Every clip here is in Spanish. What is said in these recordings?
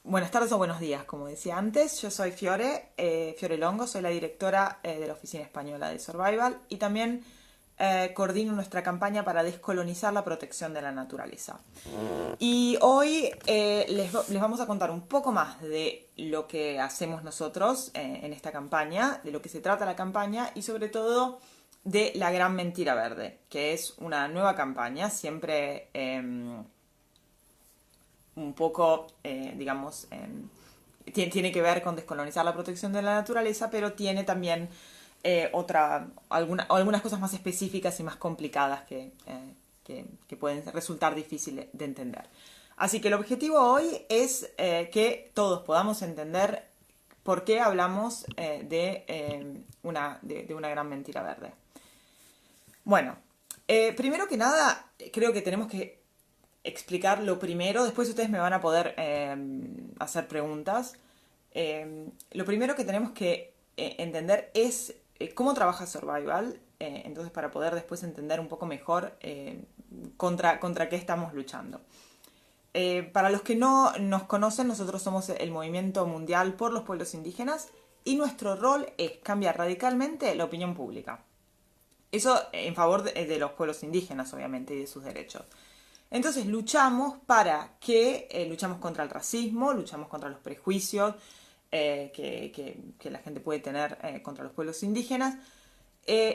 Buenas tardes o buenos días, como decía antes. Yo soy Fiore Longo, soy la directora de la Oficina Española de Survival y también coordino nuestra campaña para descolonizar la protección de la naturaleza. Y hoy les vamos a contar un poco más de lo que hacemos nosotros en esta campaña, de lo que se trata la campaña y sobre todo de La Gran Mentira Verde, que es una nueva campaña, siempre un poco, digamos, tiene que ver con descolonizar la protección de la naturaleza, pero tiene también algunas cosas más específicas y más complicadas que pueden resultar difíciles de entender. Así que el objetivo hoy es que todos podamos entender por qué hablamos de una gran mentira verde. Bueno, primero que nada, creo que tenemos que explicar lo primero, después ustedes me van a poder hacer preguntas. Lo primero que tenemos que entender es cómo trabaja Survival, entonces para poder después entender un poco mejor contra qué estamos luchando. Para los que no nos conocen, nosotros somos el Movimiento Mundial por los Pueblos Indígenas y nuestro rol es cambiar radicalmente la opinión pública. Eso en favor de los pueblos indígenas, obviamente, y de sus derechos. Entonces luchamos luchamos contra el racismo, luchamos contra los prejuicios que la gente puede tener contra los pueblos indígenas.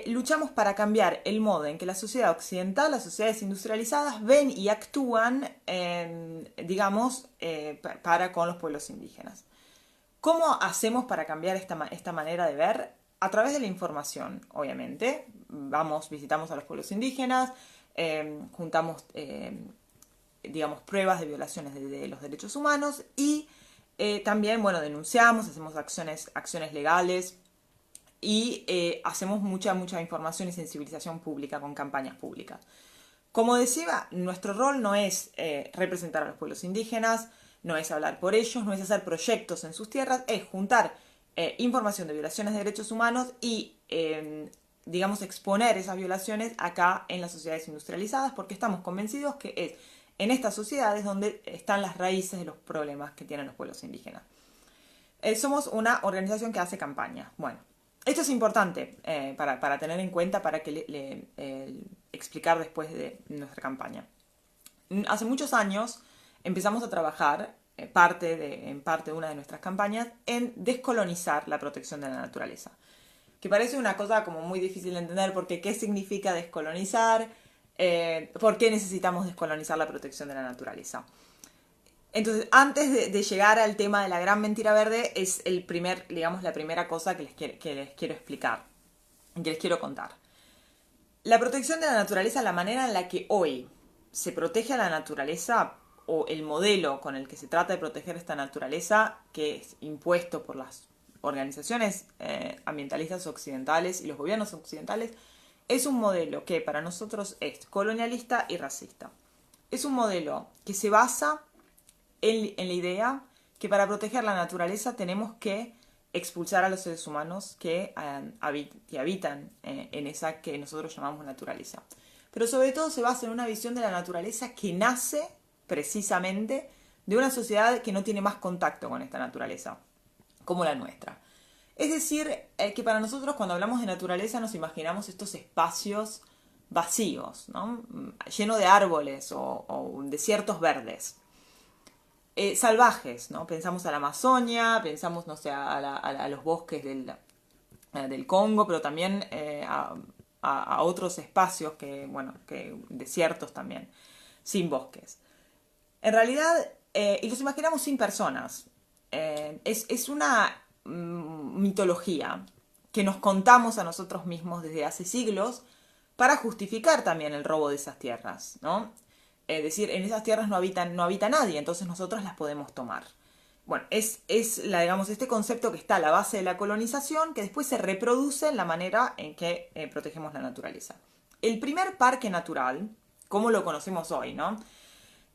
Luchamos para cambiar el modo en que la sociedad occidental, las sociedades industrializadas, ven y actúan, para con los pueblos indígenas. ¿Cómo hacemos para cambiar esta manera de ver? A través de la información, obviamente. Visitamos a los pueblos indígenas, juntamos, pruebas de violaciones de los derechos humanos y también, denunciamos, hacemos acciones legales y hacemos mucha información y sensibilización pública con campañas públicas. Como decía, nuestro rol no es representar a los pueblos indígenas, no es hablar por ellos, no es hacer proyectos en sus tierras, es juntar información de violaciones de derechos humanos y exponer esas violaciones acá en las sociedades industrializadas, porque estamos convencidos que es en estas sociedades donde están las raíces de los problemas que tienen los pueblos indígenas. Somos una organización que hace campaña. Bueno, esto es importante para tener en cuenta, para que explicar después de nuestra campaña. Hace muchos años empezamos a trabajar, en parte de una de nuestras campañas, en descolonizar la protección de la naturaleza. Que parece una cosa como muy difícil de entender, porque ¿qué significa descolonizar? ¿Por qué necesitamos descolonizar la protección de la naturaleza? Entonces, antes de llegar al tema de la gran mentira verde, es la primera cosa que les quiero explicar, que les quiero contar. La protección de la naturaleza, la manera en la que hoy se protege a la naturaleza, o el modelo con el que se trata de proteger esta naturaleza, que es impuesto por las organizaciones ambientalistas occidentales y los gobiernos occidentales, es un modelo que para nosotros es colonialista y racista. Es un modelo que se basa en la idea que para proteger la naturaleza tenemos que expulsar a los seres humanos que habitan en esa que nosotros llamamos naturaleza. Pero sobre todo se basa en una visión de la naturaleza que nace precisamente de una sociedad que no tiene más contacto con esta naturaleza, como la nuestra. Es decir, que para nosotros cuando hablamos de naturaleza nos imaginamos estos espacios vacíos, ¿no? Llenos de árboles o desiertos verdes. Salvajes, ¿no? Pensamos a la Amazonia, pensamos, no sé, a los bosques del Congo, pero también a otros espacios que desiertos también, sin bosques. En realidad, y los imaginamos sin personas. Es una mitología que nos contamos a nosotros mismos desde hace siglos para justificar también el robo de esas tierras, ¿no? Es decir, en esas tierras no habita nadie, entonces nosotros las podemos tomar. Bueno, es este concepto que está a la base de la colonización, que después se reproduce en la manera en que protegemos la naturaleza. El primer parque natural, como lo conocemos hoy, ¿no?,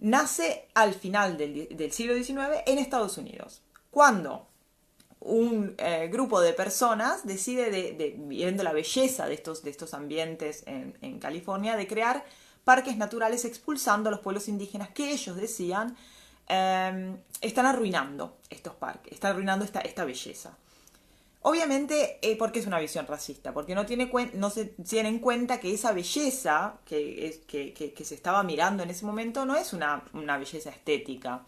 nace al final del siglo XIX en Estados Unidos, cuando un grupo de personas decide, viendo la belleza de estos ambientes en California, de crear parques naturales expulsando a los pueblos indígenas que ellos decían están arruinando estos parques, están arruinando esta belleza. Obviamente, porque es una visión racista, porque no se tiene en cuenta que esa belleza que se estaba mirando en ese momento no es una belleza estética.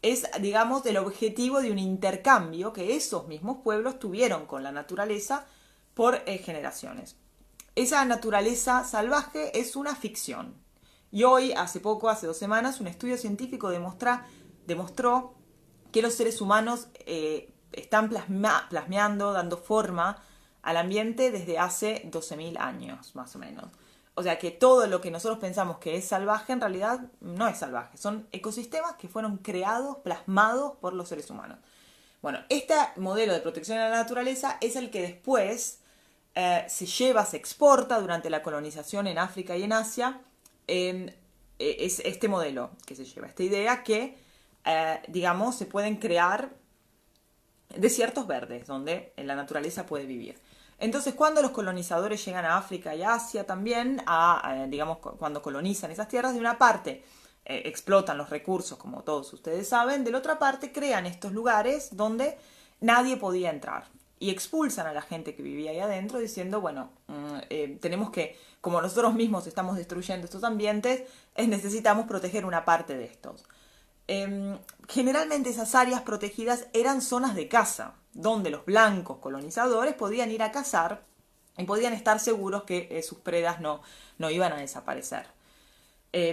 Es, digamos, el objetivo de un intercambio que esos mismos pueblos tuvieron con la naturaleza por generaciones. Esa naturaleza salvaje es una ficción. Y hoy, hace 2 semanas, un estudio científico demostró que los seres humanos están plasmeando, dando forma al ambiente desde hace 12.000 años, más o menos. O sea que todo lo que nosotros pensamos que es salvaje, en realidad no es salvaje. Son ecosistemas que fueron creados, plasmados por los seres humanos. Bueno, este modelo de protección de la naturaleza es el que después se exporta durante la colonización en África y en Asia. Es este modelo que se lleva, esta idea que, digamos, se pueden crear desiertos verdes donde la naturaleza puede vivir. Entonces, cuando los colonizadores llegan a África y Asia también, digamos, cuando colonizan esas tierras, de una parte explotan los recursos, como todos ustedes saben, de la otra parte crean estos lugares donde nadie podía entrar y expulsan a la gente que vivía ahí adentro diciendo, bueno, tenemos que, como nosotros mismos estamos destruyendo estos ambientes, necesitamos proteger una parte de estos. Generalmente esas áreas protegidas eran zonas de caza, donde los blancos colonizadores podían ir a cazar y podían estar seguros que sus predas no iban a desaparecer.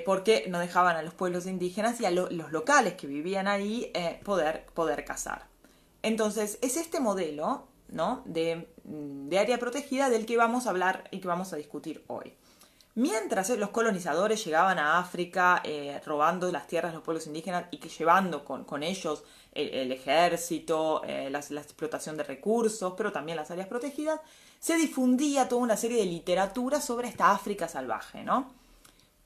Porque no dejaban a los pueblos indígenas y a los locales que vivían ahí poder cazar. Entonces, es este modelo, ¿no?, de área protegida del que vamos a hablar y que vamos a discutir hoy. Mientras los colonizadores llegaban a África robando las tierras de los pueblos indígenas y que llevando con ellos el ejército, la explotación de recursos, pero también las áreas protegidas, se difundía toda una serie de literatura sobre esta África salvaje, ¿no?,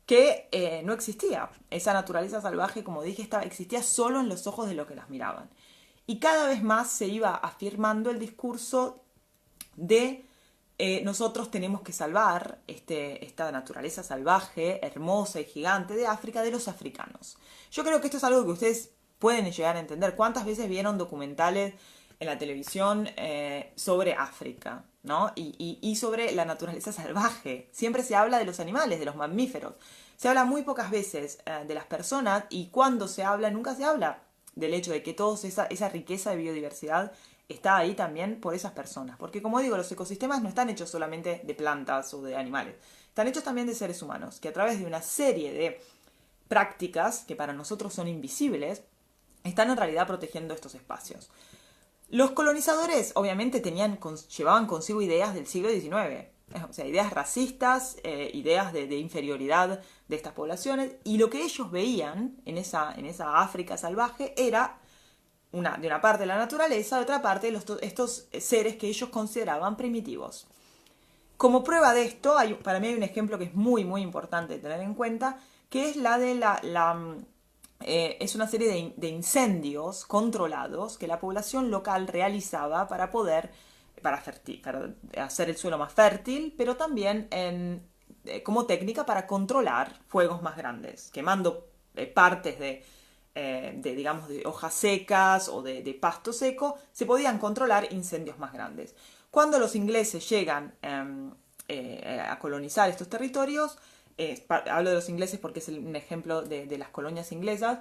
que no existía. Esa naturaleza salvaje, como dije, existía solo en los ojos de los que las miraban. Y cada vez más se iba afirmando el discurso de nosotros tenemos que salvar esta naturaleza salvaje, hermosa y gigante de África de los africanos. Yo creo que esto es algo que ustedes pueden llegar a entender. ¿Cuántas veces vieron documentales en la televisión sobre África, ¿no? Y sobre la naturaleza salvaje? Siempre se habla de los animales, de los mamíferos. Se habla muy pocas veces de las personas, y cuando se habla, nunca se habla del hecho de que toda esa riqueza de biodiversidad está ahí también por esas personas. Porque, como digo, los ecosistemas no están hechos solamente de plantas o de animales. Están hechos también de seres humanos, que a través de una serie de prácticas que para nosotros son invisibles, están en realidad protegiendo estos espacios. Los colonizadores, obviamente, llevaban consigo ideas del siglo XIX. O sea, ideas racistas, ideas de inferioridad de estas poblaciones. Y lo que ellos veían en esa África salvaje era de una parte la naturaleza, de otra parte estos seres que ellos consideraban primitivos. Como prueba de esto, para mí hay un ejemplo que es muy, muy importante tener en cuenta, que es la de es una serie de incendios controlados que la población local realizaba para hacer el suelo más fértil, pero también como técnica para controlar fuegos más grandes, quemando partes digamos, de hojas secas o de pasto seco, se podían controlar incendios más grandes. Cuando los ingleses llegan a colonizar estos territorios, hablo de los ingleses porque es un ejemplo de las colonias inglesas,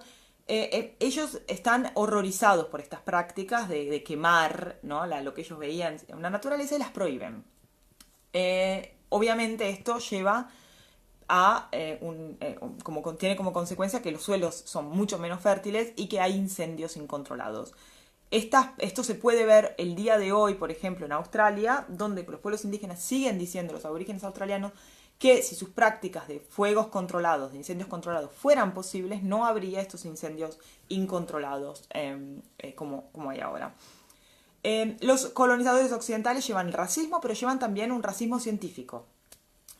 ellos están horrorizados por estas prácticas de quemar, ¿no?, lo que ellos veían en la naturaleza, y las prohíben. Obviamente esto lleva tiene como consecuencia que los suelos son mucho menos fértiles y que hay incendios incontrolados. Esto se puede ver el día de hoy, por ejemplo, en Australia, donde los pueblos indígenas siguen diciendo, los aborígenes australianos, que si sus prácticas de fuegos controlados, de incendios controlados, fueran posibles, no habría estos incendios incontrolados como hay ahora. Los colonizadores occidentales llevan el racismo, pero llevan también un racismo científico.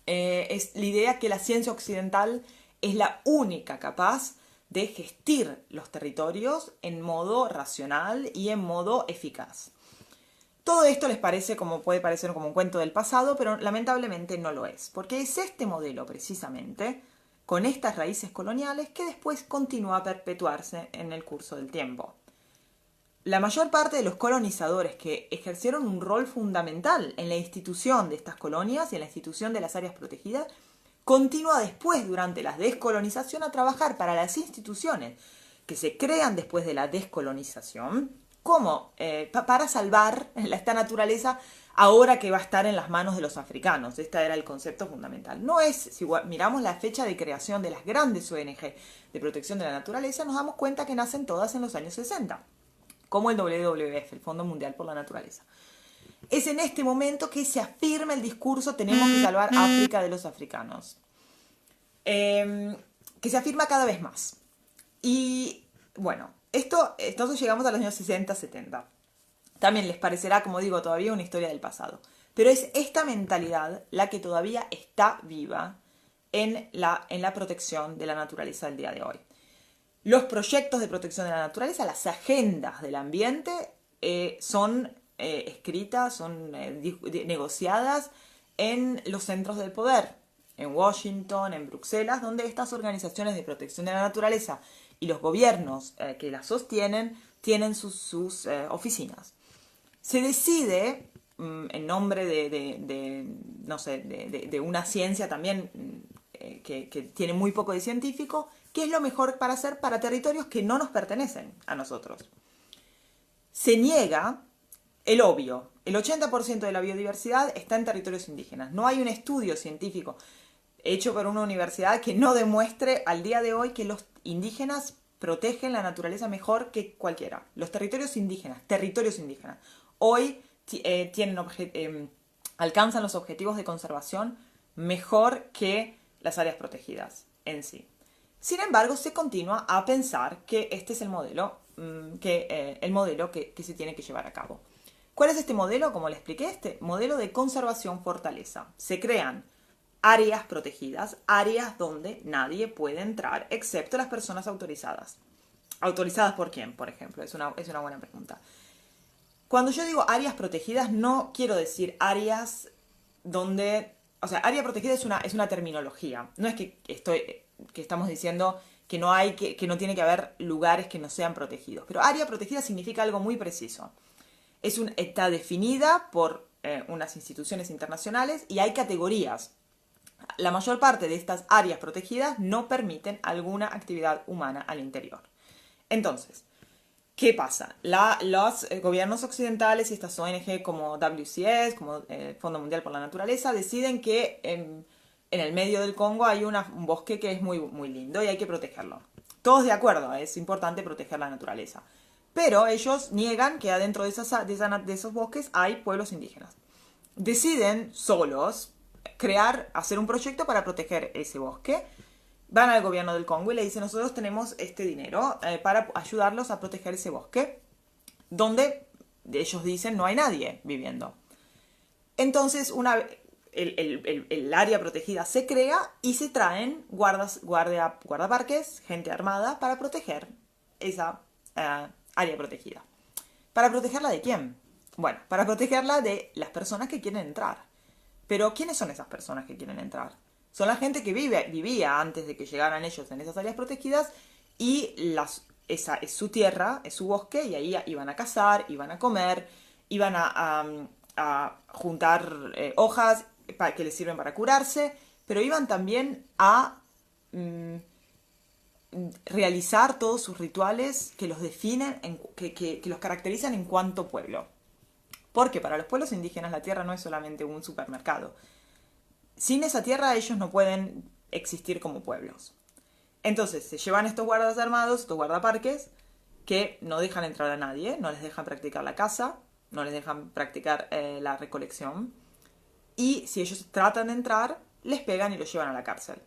Es la idea que la ciencia occidental es la única capaz de gestir los territorios en modo racional y en modo eficaz. Todo esto puede parecer como un cuento del pasado, pero lamentablemente no lo es, porque es este modelo precisamente con estas raíces coloniales que después continúa a perpetuarse en el curso del tiempo. La mayor parte de los colonizadores que ejercieron un rol fundamental en la institución de estas colonias y en la institución de las áreas protegidas, continúa después, durante la descolonización, a trabajar para las instituciones que se crean después de la descolonización, como para salvar esta naturaleza ahora que va a estar en las manos de los africanos. Este era el concepto fundamental. No es, si miramos la fecha de creación de las grandes ONG de protección de la naturaleza, nos damos cuenta que nacen todas en los años 60, como el WWF, el Fondo Mundial por la Naturaleza. Es en este momento que se afirma el discurso tenemos que salvar África de los africanos, que se afirma cada vez más. Y bueno, entonces llegamos a los años 60, 70. También les parecerá, como digo, todavía una historia del pasado. Pero es esta mentalidad la que todavía está viva en la protección de la naturaleza del día de hoy. Los proyectos de protección de la naturaleza, las agendas del ambiente, son escritas, son negociadas en los centros del poder, en Washington, en Bruselas, donde estas organizaciones de protección de la naturaleza y los gobiernos que las sostienen tienen sus oficinas. Se decide, en nombre de una ciencia también que tiene muy poco de científico, qué es lo mejor para hacer para territorios que no nos pertenecen a nosotros. Se niega el obvio. El 80% de la biodiversidad está en territorios indígenas. No hay un estudio científico hecho por una universidad que no demuestre al día de hoy que los indígenas protegen la naturaleza mejor que cualquiera. Los territorios indígenas, hoy alcanzan los objetivos de conservación mejor que las áreas protegidas en sí. Sin embargo, se continúa a pensar que este es el modelo que se tiene que llevar a cabo. ¿Cuál es este modelo? Como le expliqué, este modelo de conservación fortaleza. Se crean áreas protegidas, áreas donde nadie puede entrar, excepto las personas autorizadas. ¿Autorizadas por quién, por ejemplo? Es una buena pregunta. Cuando yo digo áreas protegidas, no quiero decir áreas donde... O sea, área protegida es una terminología. No es que estamos diciendo que no tiene que haber lugares que no sean protegidos. Pero área protegida significa algo muy preciso. Está definida por unas instituciones internacionales y hay categorías. La mayor parte de estas áreas protegidas no permiten alguna actividad humana al interior. Entonces, ¿qué pasa? Los gobiernos occidentales y estas ONG como WCS, como el Fondo Mundial por la Naturaleza, deciden que en el medio del Congo hay un bosque que es muy, muy lindo y hay que protegerlo. Todos de acuerdo, es importante proteger la naturaleza. Pero ellos niegan que adentro de esos bosques hay pueblos indígenas. Deciden solos hacer un proyecto para proteger ese bosque. Van al gobierno del Congo y le dicen, nosotros tenemos este dinero para ayudarlos a proteger ese bosque, donde ellos dicen no hay nadie viviendo. Entonces el área protegida se crea y se traen guardaparques, gente armada, para proteger esa área protegida. ¿Para protegerla de quién? Bueno, para protegerla de las personas que quieren entrar. Pero ¿quiénes son esas personas que quieren entrar? Son la gente que vivía antes de que llegaran ellos en esas áreas protegidas y esa es su tierra, es su bosque, y ahí iban a cazar, iban a comer, iban a juntar hojas que les sirven para curarse, pero iban también a realizar todos sus rituales que los definen, que los caracterizan en cuanto pueblo. Porque para los pueblos indígenas la tierra no es solamente un supermercado. Sin esa tierra ellos no pueden existir como pueblos. Entonces se llevan estos guardas armados, estos guardaparques, que no dejan entrar a nadie, no les dejan practicar la caza, no les dejan practicar la recolección. Y si ellos tratan de entrar, les pegan y los llevan a la cárcel.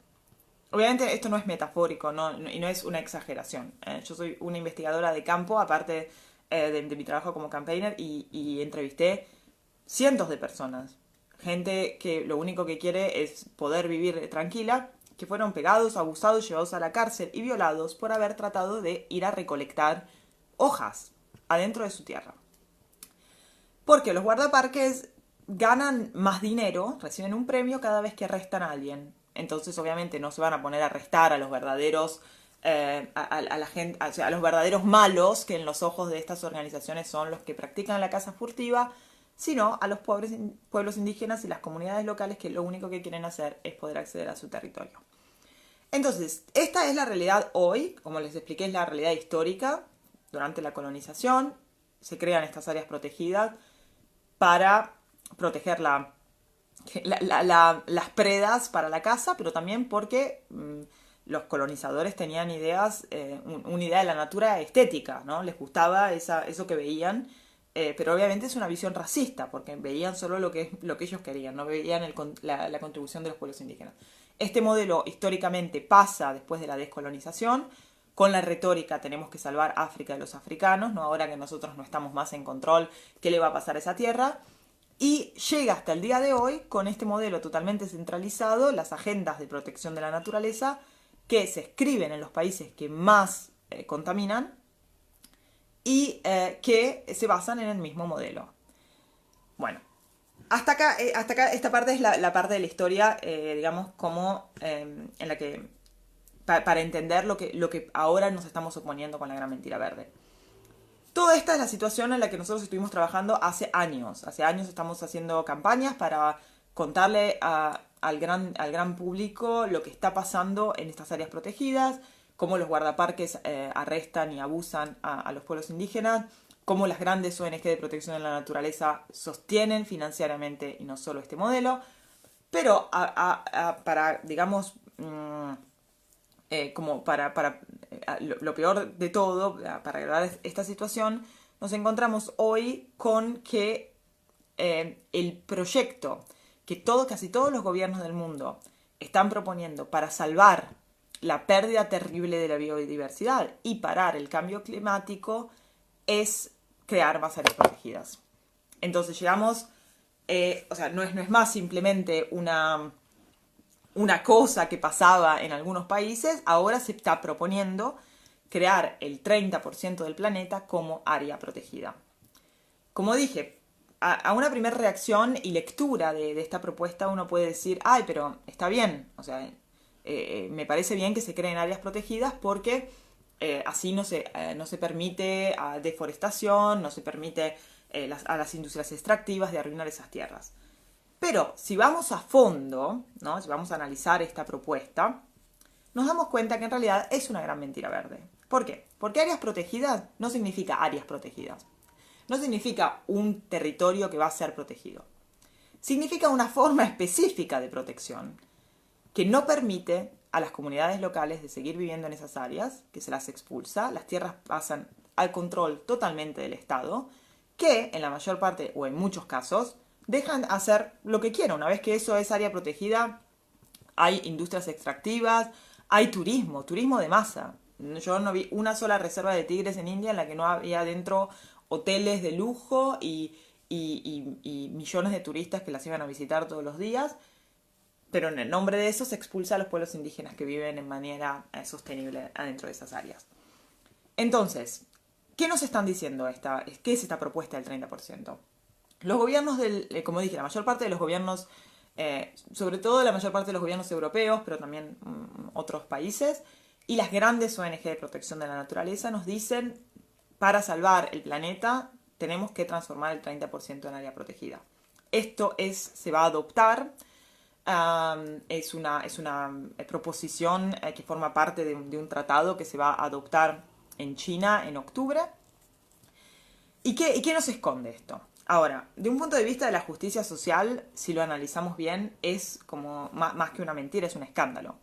Obviamente esto no es metafórico y no es una exageración. Yo soy una investigadora de campo, aparte de mi trabajo como campaigner, y entrevisté cientos de personas. Gente que lo único que quiere es poder vivir tranquila, que fueron pegados, abusados, llevados a la cárcel y violados por haber tratado de ir a recolectar hojas adentro de su tierra. Porque los guardaparques ganan más dinero, reciben un premio cada vez que arrestan a alguien. entonces obviamente no se van a poner a arrestar a los verdaderos a la gente, o sea, a los verdaderos malos, que en los ojos de estas organizaciones son los que practican la caza furtiva, sino a los pueblos indígenas y las comunidades locales que lo único que quieren hacer es poder acceder a su territorio. Entonces, esta es la realidad hoy, como les expliqué, es la realidad histórica. Durante la colonización se crean estas áreas protegidas para proteger las predas para la caza, pero también porque los colonizadores tenían ideas, una idea de la natura estética, ¿no? Les gustaba eso que veían, pero obviamente es una visión racista, porque veían solo lo que ellos querían, no veían la contribución de los pueblos indígenas. Este modelo históricamente pasa después de la descolonización, con la retórica tenemos que salvar África de los africanos, ¿no? Ahora que nosotros no estamos más en control, ¿qué le va a pasar a esa tierra? Y llega hasta el día de hoy con este modelo totalmente centralizado, las agendas de protección de la naturaleza, que se escriben en los países que más contaminan y que se basan en el mismo modelo. Bueno, hasta acá esta parte es la parte de la historia, digamos, como en la que, para entender lo que ahora nos estamos oponiendo con la gran mentira verde. Toda esta es la situación en la que nosotros estuvimos trabajando hace años. Hace años estamos haciendo campañas para contarle al gran público lo que está pasando en estas áreas protegidas, cómo los guardaparques arrestan y abusan a los pueblos indígenas, cómo las grandes ONG de protección de la naturaleza sostienen financieramente y no solo este modelo. Pero para, digamos, como para lo peor de todo, para agregar esta situación, nos encontramos hoy con que el proyecto que casi todos los gobiernos del mundo están proponiendo para salvar la pérdida terrible de la biodiversidad y parar el cambio climático es crear más áreas protegidas. Entonces llegamos, o sea, no es más simplemente una cosa que pasaba en algunos países, ahora se está proponiendo crear el 30% del planeta como área protegida. Como dije, a una primera reacción y lectura de esta propuesta uno puede decir, ay, pero está bien, o sea, me parece bien que se creen áreas protegidas porque así no se permite deforestación, no se permite a las industrias extractivas de arruinar esas tierras. Pero si vamos a fondo, ¿no? Si vamos a analizar esta propuesta, nos damos cuenta que en realidad es una gran mentira verde. ¿Por qué? Porque áreas protegidas no significa áreas protegidas. No significa un territorio que va a ser protegido. Significa una forma específica de protección que no permite a las comunidades locales de seguir viviendo en esas áreas, que se las expulsa, las tierras pasan al control totalmente del Estado, que en la mayor parte o en muchos casos dejan hacer lo que quieran. Una vez que eso es área protegida, hay industrias extractivas, hay turismo de masa. Yo no vi una sola reserva de tigres en India en la que no había dentro hoteles de lujo y millones de turistas que las iban a visitar todos los días, pero en el nombre de eso se expulsa a los pueblos indígenas que viven en manera sostenible adentro de esas áreas. Entonces, ¿qué nos están diciendo qué es esta propuesta del 30%? Los gobiernos como dije, la mayor parte de los gobiernos, sobre todo la mayor parte de los gobiernos europeos, pero también otros países, y las grandes ONG de protección de la naturaleza nos dicen, para salvar el planeta, tenemos que transformar el 30% en área protegida. Esto se va a adoptar, es una proposición que forma parte de un tratado que se va a adoptar en China en octubre. ¿Y qué nos esconde esto? Ahora, de un punto de vista de la justicia social, si lo analizamos bien, es como más que una mentira, es un escándalo.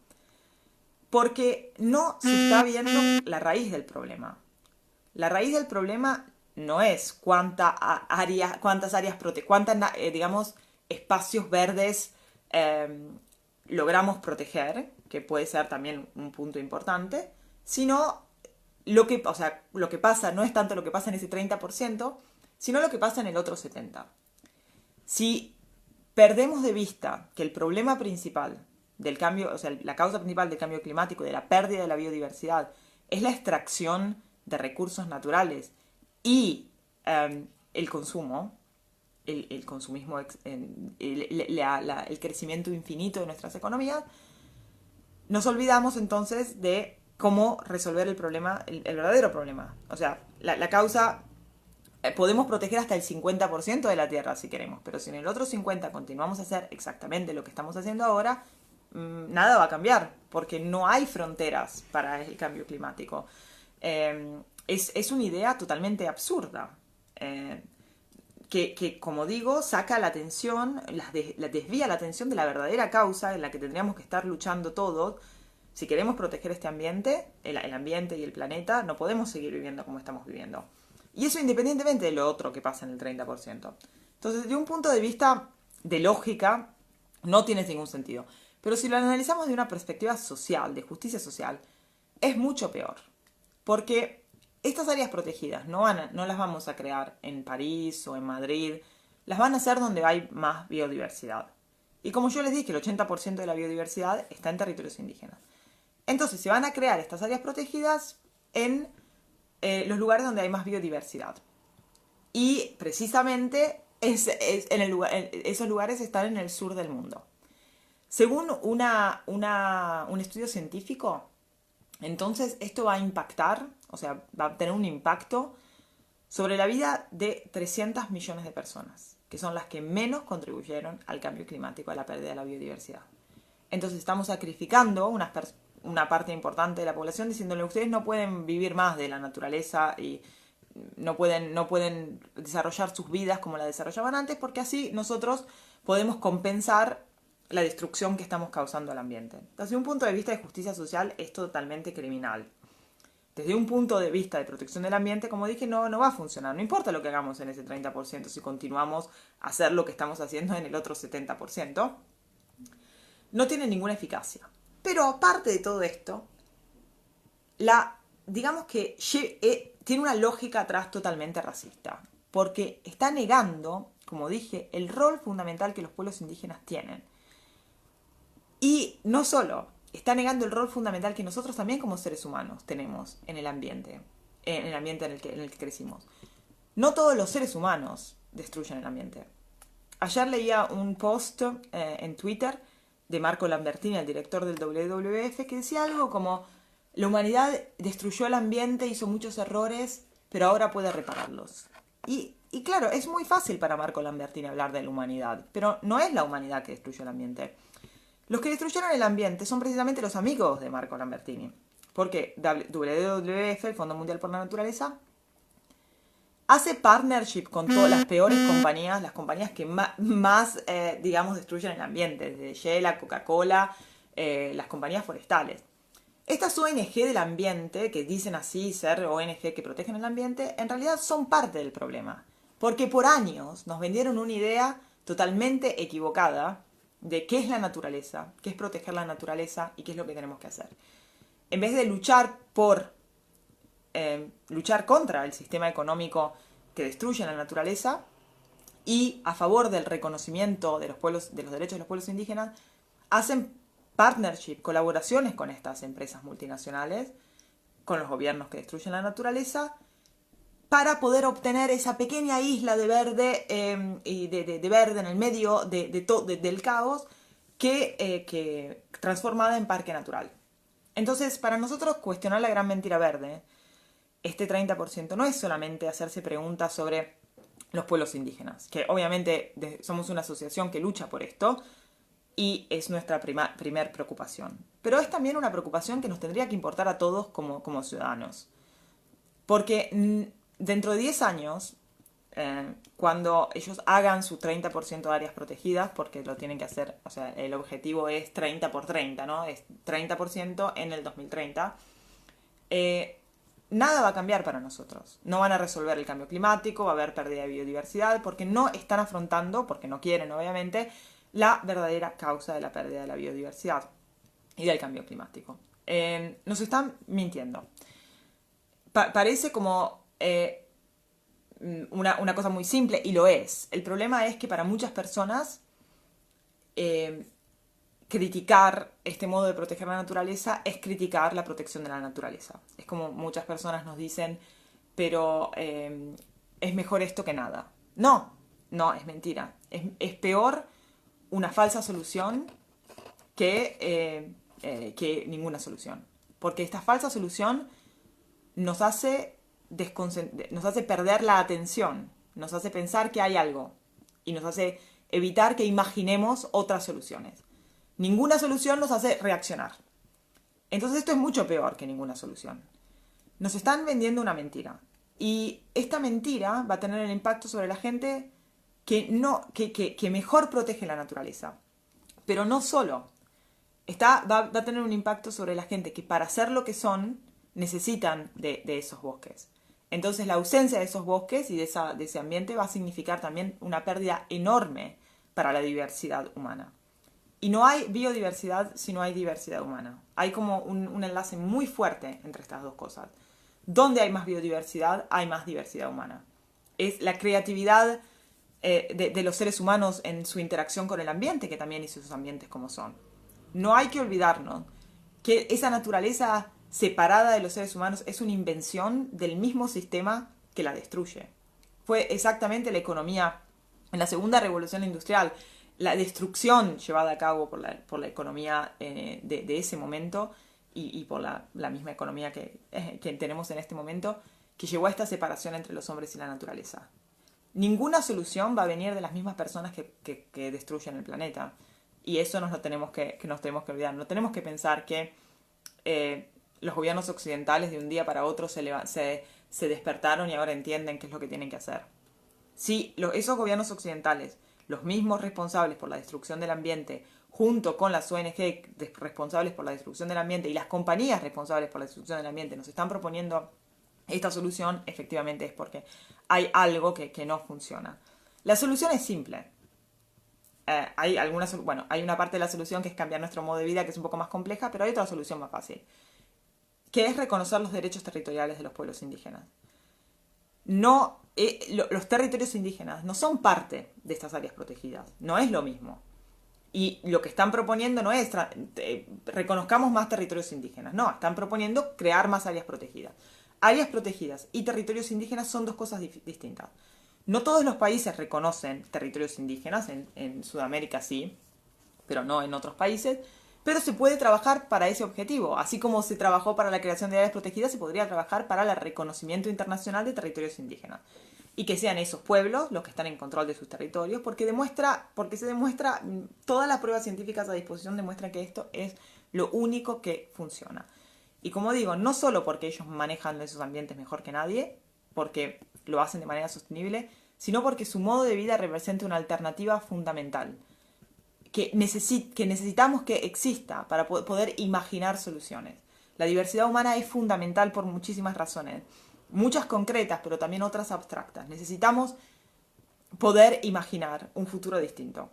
Porque no se está viendo la raíz del problema. La raíz del problema no es cuántas áreas digamos, espacios verdes logramos proteger, que puede ser también un punto importante, sino lo que pasa no es tanto lo que pasa en ese 30%, sino lo que pasa en el otro 70%. Si perdemos de vista que el problema principal del cambio, o sea, la causa principal del cambio climático, de la pérdida de la biodiversidad, es la extracción de recursos naturales y el consumo, el consumismo, el crecimiento infinito de nuestras economías, nos olvidamos entonces de cómo resolver el problema, el verdadero problema. O sea, la causa, podemos proteger hasta el 50% de la Tierra si queremos, pero si en el otro 50% continuamos a hacer exactamente lo que estamos haciendo ahora, nada va a cambiar, porque no hay fronteras para el cambio climático. Es una idea totalmente absurda. Que, como digo, saca la atención, la desvía la atención de la verdadera causa en la que tendríamos que estar luchando todos. Si queremos proteger este ambiente, el ambiente y el planeta, no podemos seguir viviendo como estamos viviendo. Y eso independientemente de lo otro que pasa en el 30%. Entonces, desde un punto de vista de lógica, no tiene ningún sentido. Pero si lo analizamos de una perspectiva social, de justicia social, es mucho peor. Porque estas áreas protegidas no las vamos a crear en París o en Madrid, las van a hacer donde hay más biodiversidad. Y como yo les dije, el 80% de la biodiversidad está en territorios indígenas. Entonces se van a crear estas áreas protegidas en los lugares donde hay más biodiversidad. Y precisamente esos lugares están en el sur del mundo. Según un estudio científico, entonces esto va a impactar, o sea, va a tener un impacto sobre la vida de 300 millones de personas, que son las que menos contribuyeron al cambio climático, a la pérdida de la biodiversidad. Entonces estamos sacrificando una parte importante de la población diciéndole: ustedes no pueden vivir más de la naturaleza y no pueden desarrollar sus vidas como la desarrollaban antes, porque así nosotros podemos compensar la destrucción que estamos causando al ambiente. Desde un punto de vista de justicia social es totalmente criminal. Desde un punto de vista de protección del ambiente, como dije, no va a funcionar. No importa lo que hagamos en ese 30% si continuamos a hacer lo que estamos haciendo en el otro 70%. No tiene ninguna eficacia. Pero aparte de todo esto, digamos que tiene una lógica atrás totalmente racista. Porque está negando, como dije, el rol fundamental que los pueblos indígenas tienen. Y no solo, está negando el rol fundamental que nosotros también como seres humanos tenemos en el ambiente en el que crecimos. No todos los seres humanos destruyen el ambiente. Ayer leía un post en Twitter de Marco Lambertini, el director del WWF, que decía algo como: la humanidad destruyó el ambiente, hizo muchos errores, pero ahora puede repararlos. Y claro, es muy fácil para Marco Lambertini hablar de la humanidad, pero no es la humanidad que destruyó el ambiente. Los que destruyeron el ambiente son precisamente los amigos de Marco Lambertini. Porque WWF, el Fondo Mundial por la Naturaleza, hace partnership con todas las peores compañías, las compañías que más digamos, destruyen el ambiente, desde Shell, Coca-Cola, las compañías forestales. Estas ONG del ambiente, que dicen así ser ONG que protegen el ambiente, en realidad son parte del problema. Porque por años nos vendieron una idea totalmente equivocada de qué es la naturaleza, qué es proteger la naturaleza y qué es lo que tenemos que hacer. En vez de luchar contra el sistema económico que destruye la naturaleza y a favor del reconocimiento de los derechos de los pueblos indígenas, hacen partnership, colaboraciones con estas empresas multinacionales, con los gobiernos que destruyen la naturaleza, para poder obtener esa pequeña isla de verde y de verde en el medio del caos que transformada en parque natural. Entonces, para nosotros cuestionar la gran mentira verde, este 30% no es solamente hacerse preguntas sobre los pueblos indígenas, que obviamente somos una asociación que lucha por esto y es nuestra primer preocupación. Pero es también una preocupación que nos tendría que importar a todos como ciudadanos. Porque dentro de 10 años, cuando ellos hagan su 30% de áreas protegidas, porque lo tienen que hacer, o sea, el objetivo es 30 por 30, ¿no? Es 30% en el 2030. Nada va a cambiar para nosotros. No van a resolver el cambio climático, va a haber pérdida de biodiversidad, porque no están afrontando, porque no quieren obviamente, la verdadera causa de la pérdida de la biodiversidad y del cambio climático. Nos están mintiendo. Parece como una cosa muy simple, y lo es. El problema es que para muchas personas criticar este modo de proteger la naturaleza es criticar la protección de la naturaleza. Es como muchas personas nos dicen: pero es mejor esto que nada. No, es mentira. Es peor una falsa solución que que ninguna solución. Porque esta falsa solución nos hace perder la atención, nos hace pensar que hay algo y nos hace evitar que imaginemos otras soluciones. Ninguna solución nos hace reaccionar. Entonces esto es mucho peor que ninguna solución. Nos están vendiendo una mentira. Y esta mentira va a tener el impacto sobre la gente que mejor protege la naturaleza. Pero no solo. Va a tener un impacto sobre la gente que para ser lo que son necesitan de esos bosques. Entonces la ausencia de esos bosques y de ese ambiente va a significar también una pérdida enorme para la diversidad humana. Y no hay biodiversidad si no hay diversidad humana. Hay como un enlace muy fuerte entre estas dos cosas. Donde hay más biodiversidad, hay más diversidad humana. Es la creatividad de los seres humanos en su interacción con el ambiente que también hizo esos ambientes como son. No hay que olvidarnos que esa naturaleza separada de los seres humanos es una invención del mismo sistema que la destruye. Fue exactamente la economía en la segunda revolución industrial, la destrucción llevada a cabo por la economía de ese momento y por la misma economía que tenemos en este momento, que llevó a esta separación entre los hombres y la naturaleza. Ninguna solución va a venir de las mismas personas que destruyen el planeta. Y eso nos tenemos que olvidar. No tenemos que pensar que los gobiernos occidentales de un día para otro se despertaron y ahora entienden qué es lo que tienen que hacer. Sí, esos gobiernos occidentales, los mismos responsables por la destrucción del ambiente, junto con las ONG responsables por la destrucción del ambiente y las compañías responsables por la destrucción del ambiente, nos están proponiendo esta solución, efectivamente es porque hay algo que no funciona. La solución es simple. Hay una parte de la solución que es cambiar nuestro modo de vida, que es un poco más compleja, pero hay otra solución más fácil, que es reconocer los derechos territoriales de los pueblos indígenas. Los territorios indígenas no son parte de estas áreas protegidas, no es lo mismo. Y lo que están proponiendo no es reconozcamos más territorios indígenas, no, están proponiendo crear más áreas protegidas. Áreas protegidas y territorios indígenas son dos cosas distintas. No todos los países reconocen territorios indígenas, en Sudamérica sí, pero no en otros países, pero se puede trabajar para ese objetivo. Así como se trabajó para la creación de áreas protegidas, se podría trabajar para el reconocimiento internacional de territorios indígenas. Y que sean esos pueblos los que están en control de sus territorios, porque se demuestra, todas las pruebas científicas a disposición demuestran que esto es lo único que funciona. Y como digo, no solo porque ellos manejan esos ambientes mejor que nadie, porque lo hacen de manera sostenible, sino porque su modo de vida representa una alternativa fundamental que necesitamos que exista para poder imaginar soluciones. La diversidad humana es fundamental por muchísimas razones, muchas concretas, pero también otras abstractas. Necesitamos poder imaginar un futuro distinto.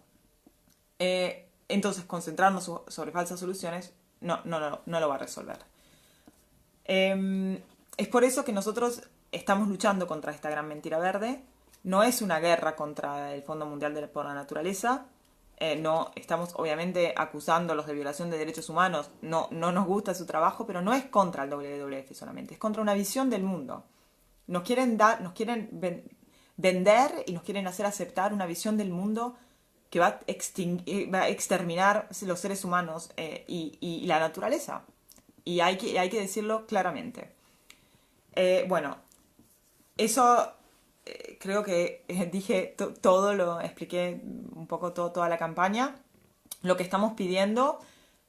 Entonces, concentrarnos sobre falsas soluciones no lo va a resolver. Es por eso que nosotros estamos luchando contra esta gran mentira verde. No es una guerra contra el Fondo Mundial por la Naturaleza. No estamos obviamente acusándolos de violación de derechos humanos. No nos gusta su trabajo, pero no es contra el WWF solamente. Es contra una visión del mundo. Nos quieren vender y nos quieren hacer aceptar una visión del mundo que va a exterminar los seres humanos y la naturaleza. Y hay que decirlo claramente. Eso creo que dije expliqué un poco toda la campaña. Lo que estamos pidiendo,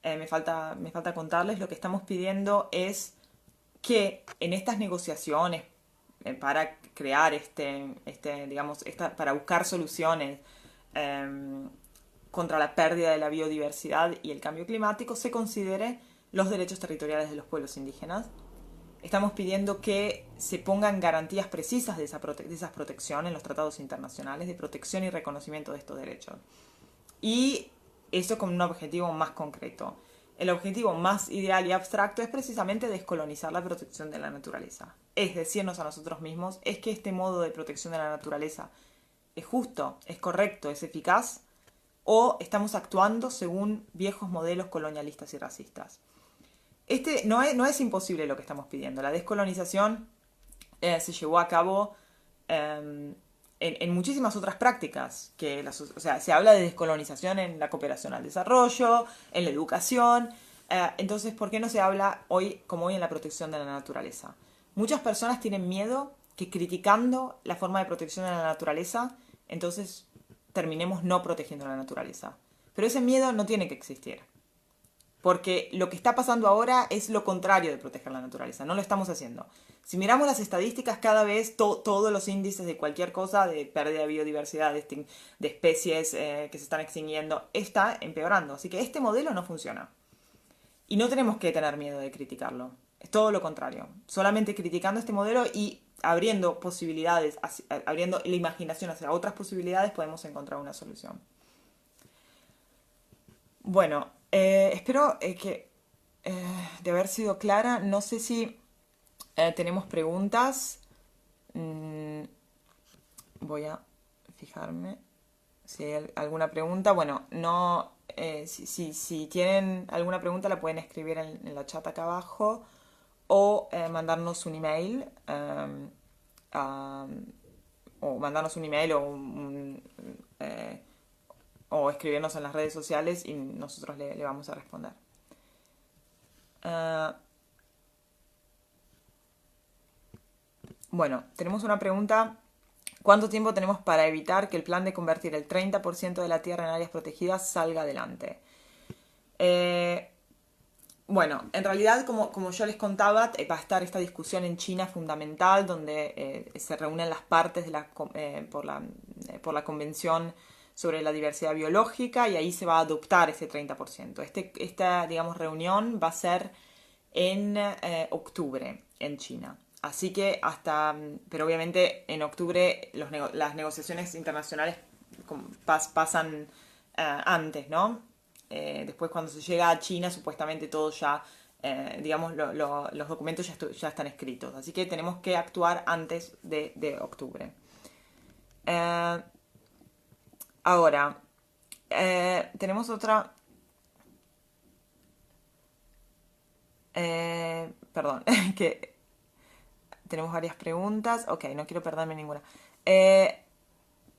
me falta contarles, lo que estamos pidiendo es que en estas negociaciones para crear para buscar soluciones contra la pérdida de la biodiversidad y el cambio climático, se considere los derechos territoriales de los pueblos indígenas. Estamos pidiendo que se pongan garantías precisas de esas protecciones en los tratados internacionales de protección y reconocimiento de estos derechos. Y eso con un objetivo más concreto. El objetivo más ideal y abstracto es precisamente descolonizar la protección de la naturaleza. Es decirnos a nosotros mismos, es que este modo de protección de la naturaleza es justo, es correcto, es eficaz, o estamos actuando según viejos modelos colonialistas y racistas. No es imposible lo que estamos pidiendo. La descolonización se llevó a cabo en muchísimas otras prácticas. Se habla de descolonización en la cooperación al desarrollo, en la educación, Entonces, ¿por qué no se habla hoy como hoy en la protección de la naturaleza? Muchas personas tienen miedo que criticando la forma de protección de la naturaleza, entonces terminemos no protegiendo la naturaleza. Pero ese miedo no tiene que existir. Porque lo que está pasando ahora es lo contrario de proteger la naturaleza, no lo estamos haciendo. Si miramos las estadísticas, cada vez todos los índices de cualquier cosa, de pérdida de biodiversidad, de especies que se están extinguiendo, está empeorando. Así que este modelo no funciona. Y no tenemos que tener miedo de criticarlo. Es todo lo contrario. Solamente criticando este modelo y abriendo posibilidades, abriendo la imaginación hacia otras posibilidades, podemos encontrar una solución. Bueno, espero que de haber sido clara. No sé si tenemos preguntas. Mm, voy a fijarme si hay alguna pregunta. Bueno, no, si tienen alguna pregunta la pueden escribir en la chat acá abajo o mandarnos un email. O mandarnos un email o escribirnos en las redes sociales y nosotros le vamos a responder. Bueno, tenemos una pregunta. ¿Cuánto tiempo tenemos para evitar que el plan de convertir el 30% de la tierra en áreas protegidas salga adelante? Bueno, en realidad, como yo les contaba, va a estar esta discusión en China fundamental, donde se reúnen las partes por la Convención sobre la Diversidad Biológica y ahí se va a adoptar ese 30%. Esta, digamos, reunión va a ser en octubre en China. Así que pero obviamente en octubre las negociaciones internacionales pasan antes, ¿no? Después cuando se llega a China, supuestamente todo ya, digamos, los documentos ya están escritos. Así que tenemos que actuar antes de octubre. Ahora, tenemos otra... perdón, que tenemos varias preguntas. Ok, no quiero perderme ninguna.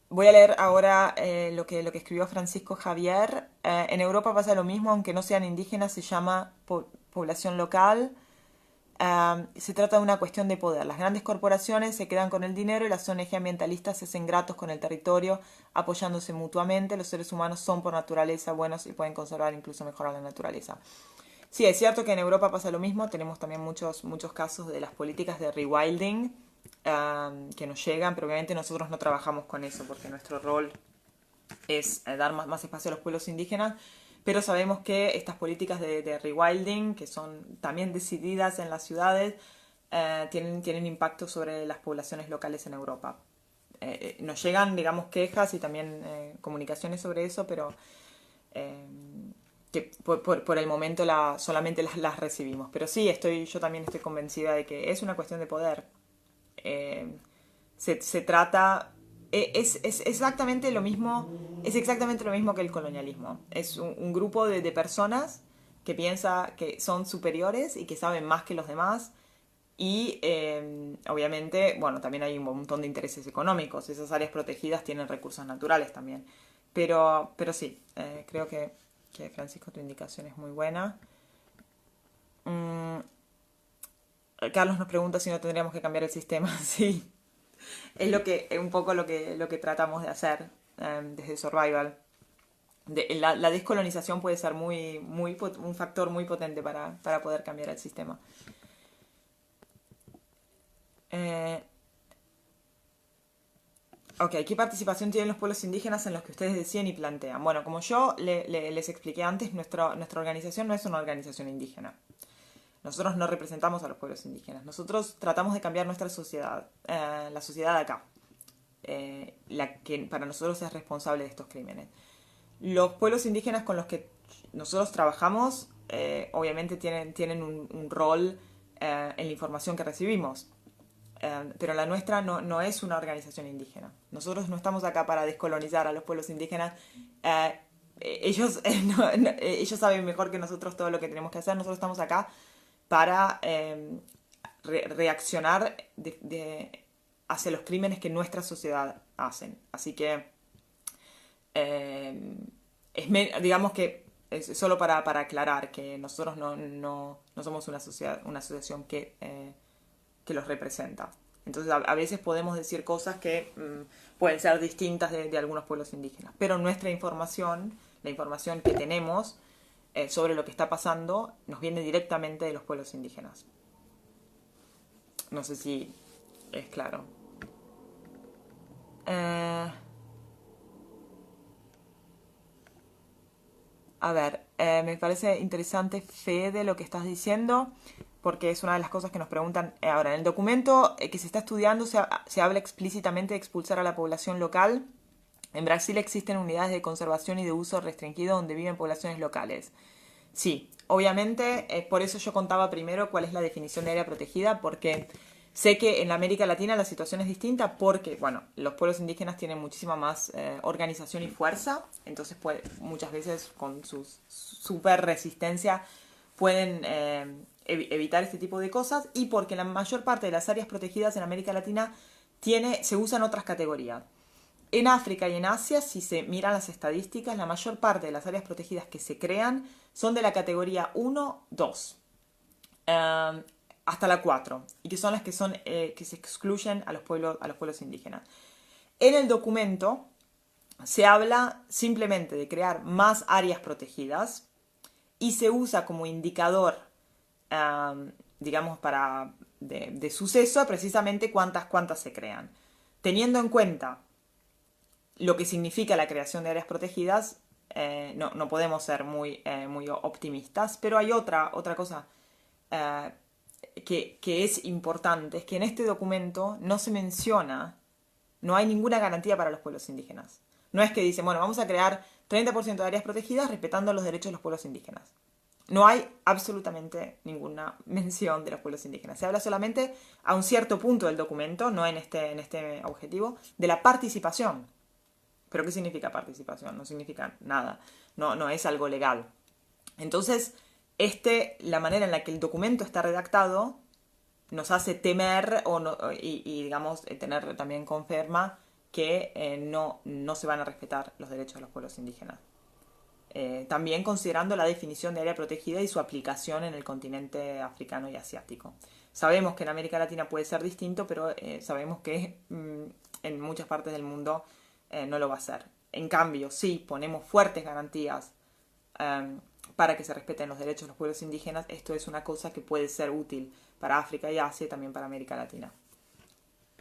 Voy a leer ahora lo que escribió Francisco Javier. En Europa pasa lo mismo, aunque no sean indígenas, se llama población local. Se trata de una cuestión de poder. Las grandes corporaciones se quedan con el dinero y las ONG ambientalistas se hacen gratos con el territorio, apoyándose mutuamente. Los seres humanos son por naturaleza buenos y pueden conservar, incluso mejorar la naturaleza. Sí, es cierto que en Europa pasa lo mismo. Tenemos también muchos casos de las políticas de rewilding que nos llegan, pero obviamente nosotros no trabajamos con eso porque nuestro rol es dar más espacio a los pueblos indígenas, pero sabemos que estas políticas de rewilding, que son también decididas en las ciudades, tienen impacto sobre las poblaciones locales en Europa. Nos llegan, digamos, quejas y también comunicaciones sobre eso, pero que por el momento solamente las recibimos. Pero sí, yo también estoy convencida de que es una cuestión de poder. Se trata... Es exactamente lo mismo, es exactamente lo mismo que el colonialismo. Es un grupo de personas que piensa que son superiores y que saben más que los demás. Y obviamente, bueno, también hay un montón de intereses económicos. Esas áreas protegidas tienen recursos naturales también. Pero sí, creo que Francisco, tu indicación es muy buena. Carlos nos pregunta si no tendríamos que cambiar el sistema. Sí, es un poco lo que tratamos de hacer desde Survival. La descolonización puede ser un factor muy potente para poder cambiar el sistema. Ok, ¿qué participación tienen los pueblos indígenas en los que ustedes deciden y plantean? Bueno, como yo les expliqué antes, nuestra organización no es una organización indígena. Nosotros no representamos a los pueblos indígenas. Nosotros tratamos de cambiar nuestra sociedad, la sociedad de acá, la que para nosotros es responsable de estos crímenes. Los pueblos indígenas con los que nosotros trabajamos, obviamente tienen un rol en la información que recibimos. Pero la nuestra no es una organización indígena. Nosotros no estamos acá para descolonizar a los pueblos indígenas. Ellos saben mejor que nosotros todo lo que tenemos que hacer. Nosotros estamos acá para reaccionar hacia los crímenes que nuestra sociedad hacen. Así que digamos que es solo para aclarar que nosotros no somos una asociación que los representa. Entonces a veces podemos decir cosas que pueden ser distintas de algunos pueblos indígenas, pero nuestra información, la información que tenemos sobre lo que está pasando, nos viene directamente de los pueblos indígenas. No sé si es claro. A ver, me parece interesante, Fede, lo que estás diciendo, porque es una de las cosas que nos preguntan. Ahora, en el documento que se está estudiando se habla explícitamente de expulsar a la población local. En Brasil existen unidades de conservación y de uso restringido donde viven poblaciones locales. Sí, obviamente, por eso yo contaba primero cuál es la definición de área protegida, porque sé que en la América Latina la situación es distinta porque, bueno, los pueblos indígenas tienen muchísima más organización y fuerza, entonces muchas veces con su super resistencia pueden evitar este tipo de cosas, y porque la mayor parte de las áreas protegidas en América Latina se usan otras categorías. En África y en Asia, si se miran las estadísticas, la mayor parte de las áreas protegidas que se crean son de la categoría 1, 2, hasta la 4, y que son las que se excluyen a los pueblos indígenas. En el documento se habla simplemente de crear más áreas protegidas y se usa como indicador, digamos, de suceso, precisamente cuántas se crean. Teniendo en cuenta lo que significa la creación de áreas protegidas, no podemos ser muy optimistas, pero hay otra cosa que es importante, es que en este documento no se menciona, no hay ninguna garantía para los pueblos indígenas. No es que dicen, bueno, vamos a crear 30% de áreas protegidas respetando los derechos de los pueblos indígenas. No hay absolutamente ninguna mención de los pueblos indígenas. Se habla solamente a un cierto punto del documento, no en este objetivo, de la participación. ¿Pero qué significa participación? No significa nada. No es algo legal. Entonces, la manera en la que el documento está redactado nos hace temer y digamos, tener también confirma que no se van a respetar los derechos de los pueblos indígenas. También considerando la definición de área protegida y su aplicación en el continente africano y asiático. Sabemos que en América Latina puede ser distinto, pero sabemos que en muchas partes del mundo no lo va a ser. En cambio, sí ponemos fuertes garantías para que se respeten los derechos de los pueblos indígenas. Esto es una cosa que puede ser útil para África y Asia y también para América Latina.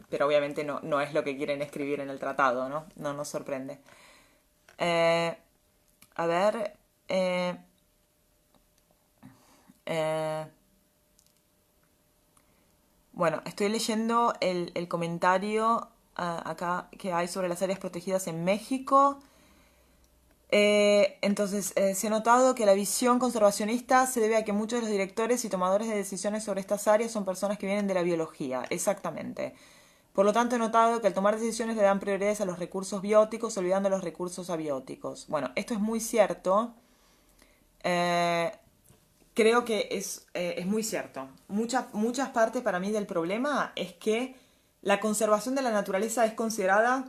Pero obviamente no es lo que quieren escribir en el tratado, ¿no? No nos sorprende. A ver. Bueno, estoy leyendo el comentario acá que hay sobre las áreas protegidas en México. Entonces, se ha notado que la visión conservacionista se debe a que muchos de los directores y tomadores de decisiones sobre estas áreas son personas que vienen de la biología. Exactamente. Por lo tanto, he notado que al tomar decisiones le dan prioridades a los recursos bióticos, olvidando los recursos abióticos. Bueno, esto es muy cierto. Creo que es muy cierto. Muchas partes para mí del problema es que la conservación de la naturaleza es considerada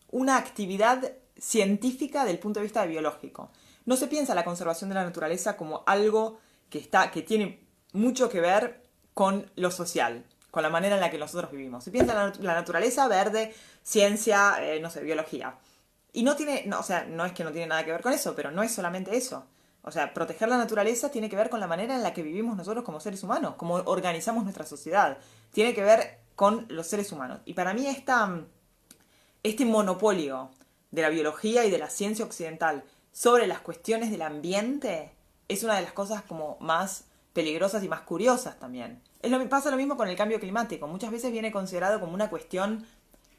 una actividad científica del punto de vista biológico. No se piensa la conservación de la naturaleza como algo que tiene mucho que ver con lo social, con la manera en la que nosotros vivimos. Se piensa la naturaleza, verde, ciencia, no sé, biología. Y no es que no tiene nada que ver con eso, pero no es solamente eso. O sea, proteger la naturaleza tiene que ver con la manera en la que vivimos nosotros como seres humanos, cómo organizamos nuestra sociedad. Tiene que ver con los seres humanos. Y para mí este monopolio de la biología y de la ciencia occidental sobre las cuestiones del ambiente es una de las cosas como más peligrosas y más curiosas también. Pasa lo mismo con el cambio climático. Muchas veces viene considerado como una cuestión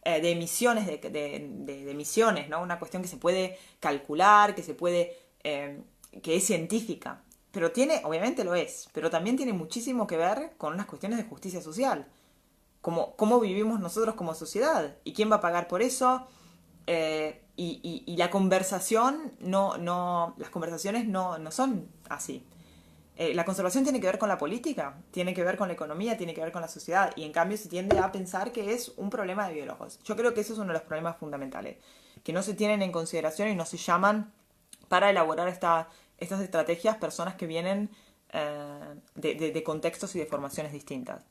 de emisiones, de emisiones, ¿no? Una cuestión que se puede calcular, que es científica. Pero obviamente lo es, pero también tiene muchísimo que ver con unas cuestiones de justicia social. Cómo vivimos nosotros como sociedad y quién va a pagar por eso. Y la conversación las conversaciones no son así. La conservación tiene que ver con la política, tiene que ver con la economía, tiene que ver con la sociedad, y en cambio se tiende a pensar que es un problema de biólogos. Yo creo que eso es uno de los problemas fundamentales, que no se tienen en consideración y no se llaman para elaborar estas estrategias personas que vienen de contextos y de formaciones distintas.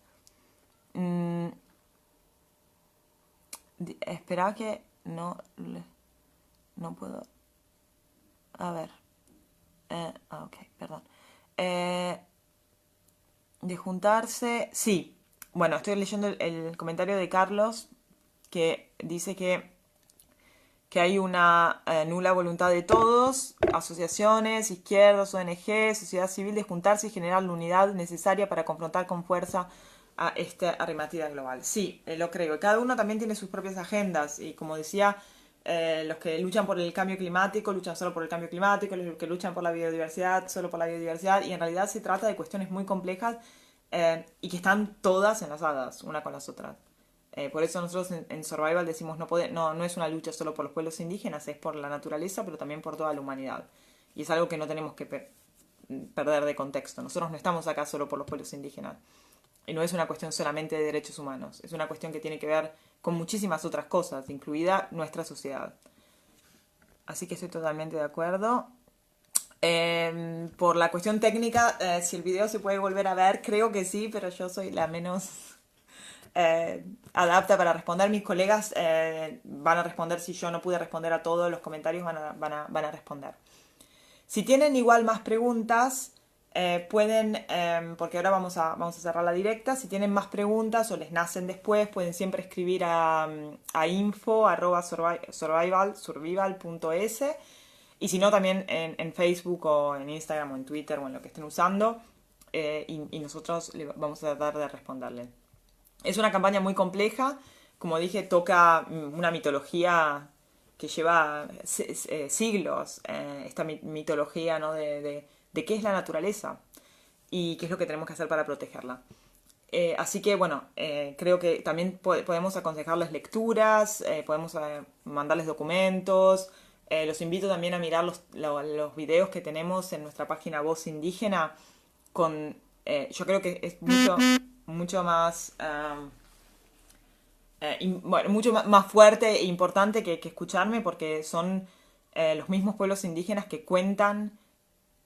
Espera que no puedo... A ver. Ok, perdón. De juntarse... Sí. Bueno, estoy leyendo el comentario de Carlos que dice que hay una nula voluntad de todos, asociaciones, izquierdos, ONG, sociedad civil, de juntarse y generar la unidad necesaria para confrontar con fuerza a esta arremetida global. Sí, lo creo. Cada uno también tiene sus propias agendas y como decía, los que luchan por el cambio climático luchan solo por el cambio climático, los que luchan por la biodiversidad solo por la biodiversidad, y en realidad se trata de cuestiones muy complejas y que están todas enlazadas una con las otras. Por eso nosotros en Survival decimos no es una lucha solo por los pueblos indígenas, es por la naturaleza, pero también por toda la humanidad. Y es algo que no tenemos que perder de contexto. Nosotros no estamos acá solo por los pueblos indígenas. Y no es una cuestión solamente de derechos humanos, es una cuestión que tiene que ver con muchísimas otras cosas, incluida nuestra sociedad. Así que estoy totalmente de acuerdo. Por la cuestión técnica, si el video se puede volver a ver, creo que sí, pero yo soy la menos adapta para responder. Mis colegas van a responder. Si yo no pude responder a todos los comentarios, van a responder. Si tienen igual más preguntas, pueden, porque ahora vamos a cerrar la directa, si tienen más preguntas o les nacen después, pueden siempre escribir a info@survival.es, y si no, también en Facebook o en Instagram o en Twitter o en lo que estén usando, y nosotros vamos a tratar de responderle. Es una campaña muy compleja, como dije, toca una mitología que lleva siglos, esta mitología, ¿no? de qué es la naturaleza y qué es lo que tenemos que hacer para protegerla. Así que bueno, creo que también podemos aconsejarles lecturas, podemos mandarles documentos. Los invito también a mirar los videos que tenemos en nuestra página Voz Indígena. Yo creo que es mucho más... bueno, mucho más fuerte e importante que escucharme, porque son los mismos pueblos indígenas que cuentan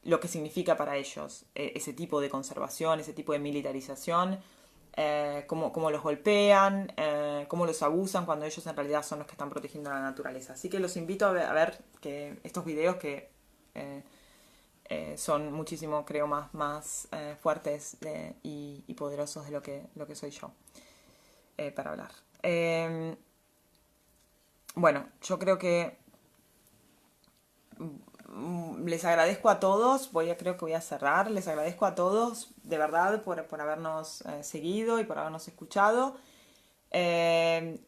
lo que significa para ellos ese tipo de conservación, ese tipo de militarización, cómo los golpean, cómo los abusan cuando ellos en realidad son los que están protegiendo la naturaleza. Así que los invito a ver que estos videos que son muchísimo, creo, más fuertes y poderosos de lo que soy yo para hablar. Bueno, yo creo que les agradezco a todos. Creo que voy a cerrar. Les agradezco a todos de verdad por habernos seguido y por habernos escuchado. De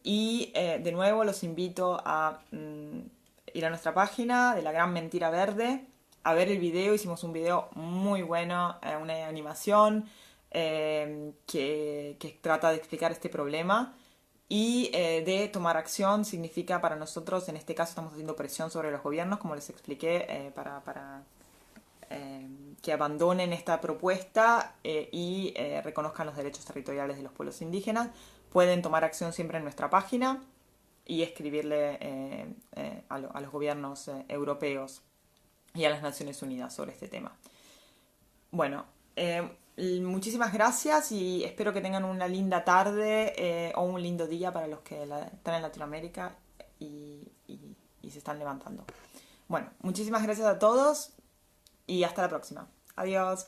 nuevo los invito a ir a nuestra página de La Gran Mentira Verde, a ver el video. Hicimos un video muy bueno, una animación que trata de explicar este problema. Y de tomar acción significa para nosotros, en este caso estamos haciendo presión sobre los gobiernos, como les expliqué, para que abandonen esta propuesta y reconozcan los derechos territoriales de los pueblos indígenas. Pueden tomar acción siempre en nuestra página y escribirle a los gobiernos europeos y a las Naciones Unidas sobre este tema. Bueno, muchísimas gracias y espero que tengan una linda tarde o un lindo día para los que están en Latinoamérica y se están levantando. Bueno, muchísimas gracias a todos y hasta la próxima. Adiós.